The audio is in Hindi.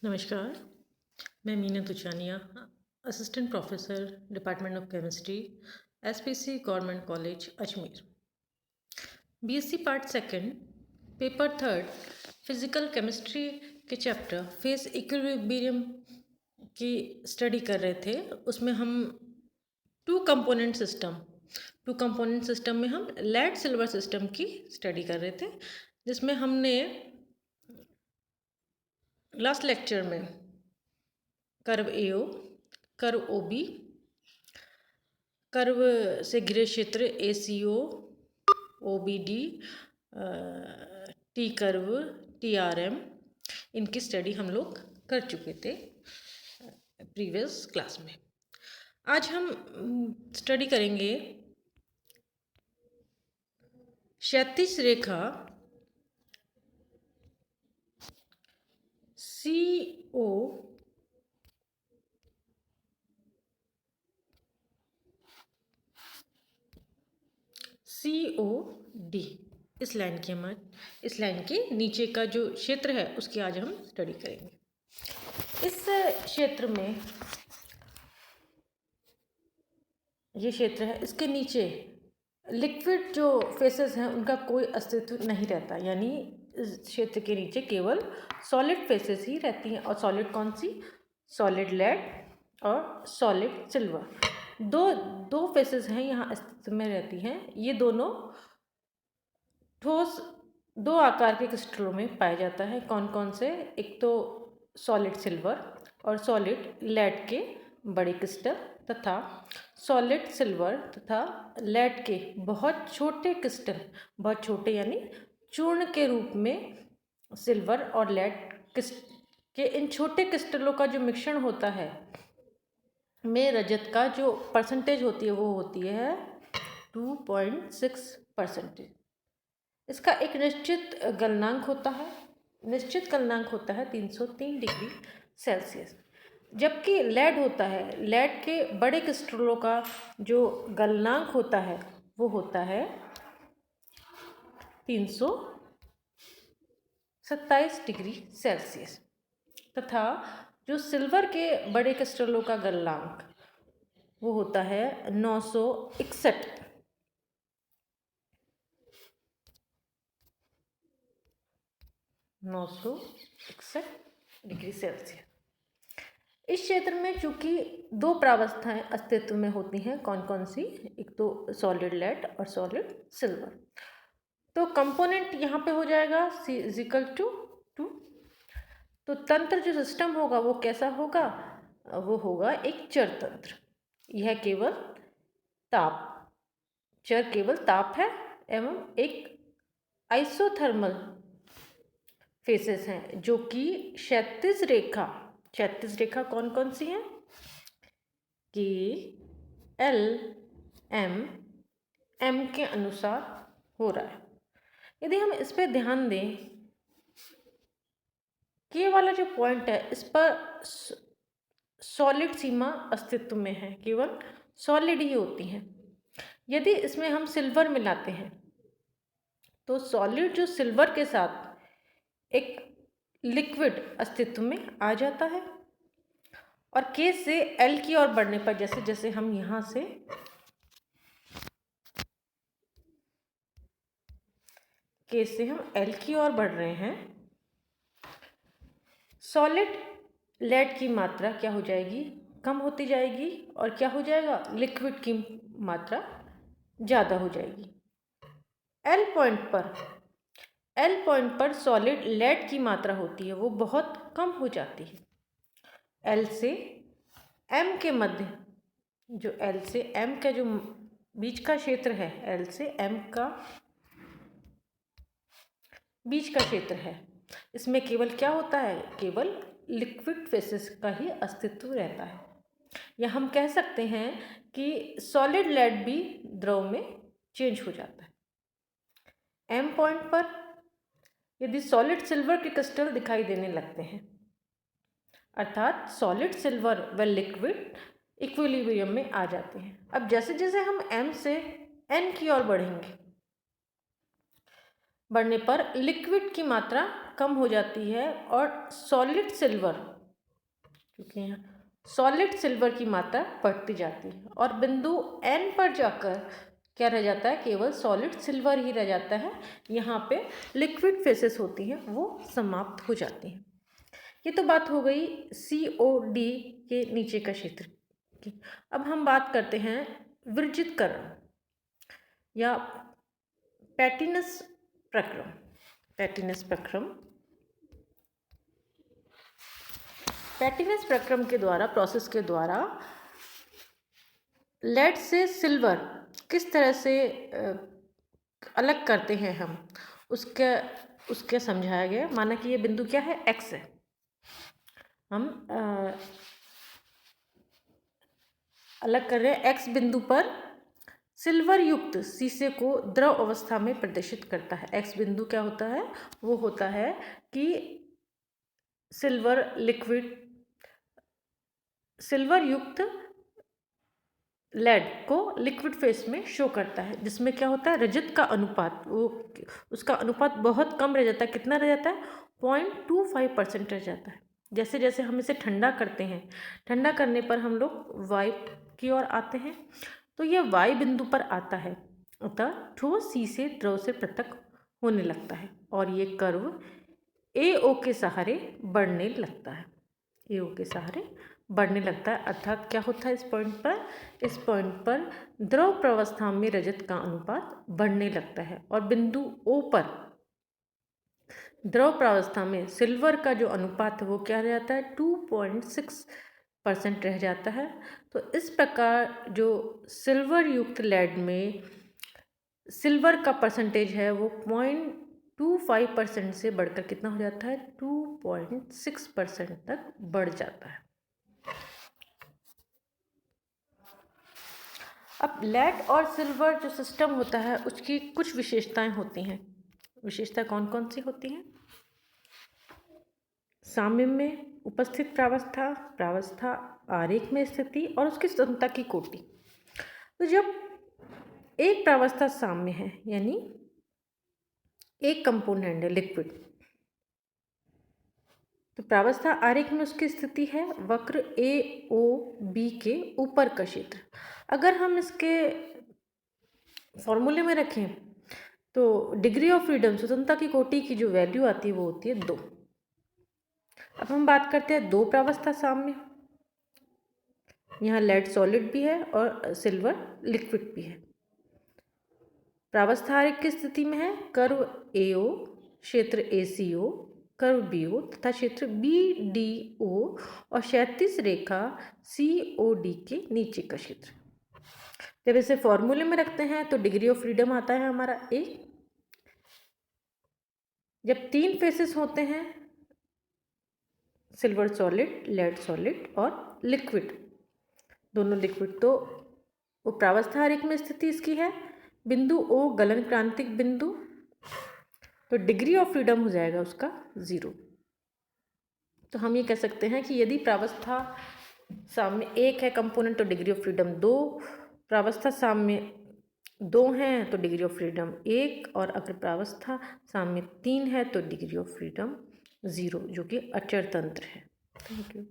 नमस्कार, मैं Meena Tuchania, assistant professor, department of chemistry, SPC government college, Ajmer. BSc part second, paper third, physical chemistry के चैप्टर फेस इक्विलिब्रियम की स्टडी कर रहे थे। उसमें हम टू कंपोनेंट सिस्टम में हम लेड सिल्वर सिस्टम की स्टडी कर रहे थे, जिसमें हमने लास्ट लेक्चर में कर्व एओ, कर्व ओबी, कर्व से घिरे क्षेत्र ACO, OBD, T curve, TRM, इनकी स्टडी हम लोग कर चुके थे प्रीवियस क्लास में। आज हम स्टडी करेंगे क्षैतिज रेखा सीओ डी, इस लाइन के नीचे का जो क्षेत्र है उसकी आज हम स्टडी करेंगे। इस क्षेत्र में ये क्षेत्र है, इसके नीचे लिक्विड जो फेसेस हैं उनका कोई अस्तित्व नहीं रहता, यानी इस क्षेत्र के नीचे केवल सॉलिड फेसेस ही रहती हैं। और सॉलिड कौन सी? सॉलिड लेड और सॉलिड सिल्वर, दो फेसेस हैं यहाँ अस्तित्व में रहती हैं। ये दोनों ठोस दो आकार के क्रिस्टलों में पाया जाता है। कौन कौन से? एक तो सॉलिड सिल्वर और सॉलिड लेड के बड़े क्रिस्टल, तथा सॉलिड सिल्वर तथा लेड के बहुत छोटे क्रिस्टल, बहुत छोटे यानी चूर्ण के रूप में सिल्वर और लेड के इन छोटे क्रिस्टलों का जो मिश्रण होता है में रजत का जो परसेंटेज होती है वो होती है 2.6%। इसका एक निश्चित गलनांक होता है 303 डिग्री सेल्सियस। जबकि लेड होता है, लेड के बड़े क्रिस्टलों का जो गलनांक होता है वो होता है 327 डिग्री सेल्सियस, तथा जो सिल्वर के बड़े क्रिस्टलों का गलनांक वो होता है 961 डिग्री सेल्सियस। इस क्षेत्र में चूंकि दो प्रावस्थाएं अस्तित्व में होती हैं, कौन कौन सी? एक तो सॉलिड लेड और सॉलिड सिल्वर। तो कंपोनेंट यहाँ पे हो जाएगा C=2। तो तंत्र जो सिस्टम होगा वो कैसा होगा? वो होगा एक चर तंत्र। यह केवल ताप है एवं एक आइसोथर्मल फेसेस हैं, जो कि क्षैतिज रेखा कौन कौन सी हैं? कि L, M के अनुसार हो रहा है। यदि हम इस पर ध्यान दें, के वाला जो पॉइंट है इस पर सॉलिड सीमा अस्तित्व में है, केवल सॉलिड ही होती हैं। यदि इसमें हम सिल्वर मिलाते हैं तो सॉलिड जो सिल्वर के साथ एक लिक्विड अस्तित्व में आ जाता है, और के से एल की ओर बढ़ने पर, जैसे जैसे हम यहाँ से के से हम एल की ओर बढ़ रहे हैं, सॉलिड लेड की मात्रा क्या हो जाएगी? कम होती जाएगी, और क्या हो जाएगा? लिक्विड की मात्रा ज़्यादा हो जाएगी। एल पॉइंट पर सॉलिड लेड की मात्रा होती है वो बहुत कम हो जाती है। एल से एम के मध्य, जो एल से एम का जो बीच का क्षेत्र है, एल से एम का बीच का क्षेत्र है, इसमें केवल क्या होता है? केवल लिक्विड फेसेस का ही अस्तित्व रहता है। या हम कह सकते हैं कि सॉलिड लेड भी द्रव में चेंज हो जाता है। एम पॉइंट पर यदि सॉलिड सिल्वर के क्रिस्टल दिखाई देने लगते हैं, अर्थात सॉलिड सिल्वर व लिक्विड इक्विलिब्रियम में आ जाते हैं। अब जैसे जैसे हम M से N की ओर बढ़ने पर लिक्विड की मात्रा कम हो जाती है, और सॉलिड सिल्वर क्योंकि यहाँ सॉलिड सिल्वर की मात्रा बढ़ती जाती है और बिंदु N पर जाकर क्या रह जाता है, केवल सॉलिड सिल्वर ही रह जाता है। यहाँ पे लिक्विड फेसेस होती हैं वो समाप्त हो जाती हैं। ये तो बात हो गई COD के नीचे का क्षेत्र की। अब हम बात करते हैं विरजितकरण या पैटिनस प्रक्रम। पैटिनस प्रक्रम, पैटिनस प्रक्रम के द्वारा, प्रोसेस के द्वारा लेड से सिल्वर किस तरह से अलग करते हैं हम, उसके समझाया गया। माना कि ये बिंदु क्या है, X है। हम अलग कर रहे हैं। X बिंदु पर सिल्वर युक्त शीशे को द्रव अवस्था में प्रदर्शित करता है। X बिंदु क्या होता है, वो होता है कि सिल्वर युक्त लेड को लिक्विड फेस में शो करता है, जिसमें क्या होता है, रजत का अनुपात, वो उसका अनुपात बहुत कम रह जाता है। कितना रह जाता है, 0.25% रह जाता है। जैसे जैसे हम इसे ठंडा करते हैं, ठंडा करने पर हम लोग Y की ओर आते हैं, तो यह Y बिंदु पर आता है, अतः ठोस शीशे द्रव से पृथक होने लगता है और ये कर्व AO के सहारे बढ़ने लगता है। AO के सहारे बढ़ने लगता है, अर्थात क्या होता है इस पॉइंट पर द्रव प्रावस्था में रजत का अनुपात बढ़ने लगता है और बिंदु O पर द्रव प्रावस्था में सिल्वर का जो अनुपात है वो क्या रह जाता है, 2.6% रह जाता है। तो इस प्रकार जो सिल्वर युक्त लेड में सिल्वर का परसेंटेज है वो 0.25% से बढ़कर कितना हो जाता है, 2.6% तक बढ़ जाता है। अब लेड और सिल्वर जो सिस्टम होता है उसकी कुछ विशेषताएं होती हैं। विशेषता कौन कौन सी होती हैं, साम्य में उपस्थित प्रावस्था, प्रावस्था आरेख में स्थिति और उसकी स्वतंत्रता की कोटि। तो जब एक प्रावस्था साम्य है, यानी एक कंपोनेंट है लिक्विड, तो प्रावस्था आरेख में उसकी स्थिति है वक्र AOB के ऊपर का क्षेत्र। अगर हम इसके फॉर्मूले में रखें तो डिग्री ऑफ फ्रीडम, स्वतंत्रता की कोटि की जो वैल्यू आती है वो होती है 2। अब हम बात करते हैं दो प्रावस्था साम्य। यहाँ लेड सॉलिड भी है और सिल्वर लिक्विड भी है। प्रावस्था आरेख की स्थिति में है कर्व AO, क्षेत्र ACO, कर्व BO तथा क्षेत्र BDO और क्षैतिज रेखा COD के नीचे का क्षेत्र। जब इसे फॉर्मूले में रखते हैं तो डिग्री ऑफ फ्रीडम आता है हमारा 1। जब 3 फेसेस होते हैं, सिल्वर सॉलिड, लेड सॉलिड और लिक्विड, दोनों लिक्विड, तो वो प्रावस्था आरेख में स्थिति इसकी है बिंदु O गलन क्रांतिक बिंदु, तो डिग्री ऑफ फ्रीडम हो जाएगा उसका 0। तो हम ये कह सकते हैं कि यदि प्रावस्था साम्य 1 है कंपोनेंट तो डिग्री ऑफ फ्रीडम 2, प्रावस्था साम्य 2 हैं तो डिग्री ऑफ फ्रीडम 1, और अगर प्रावस्था साम्य 3 है तो डिग्री ऑफ फ्रीडम 0, जो कि अचर तंत्र है। Thank you.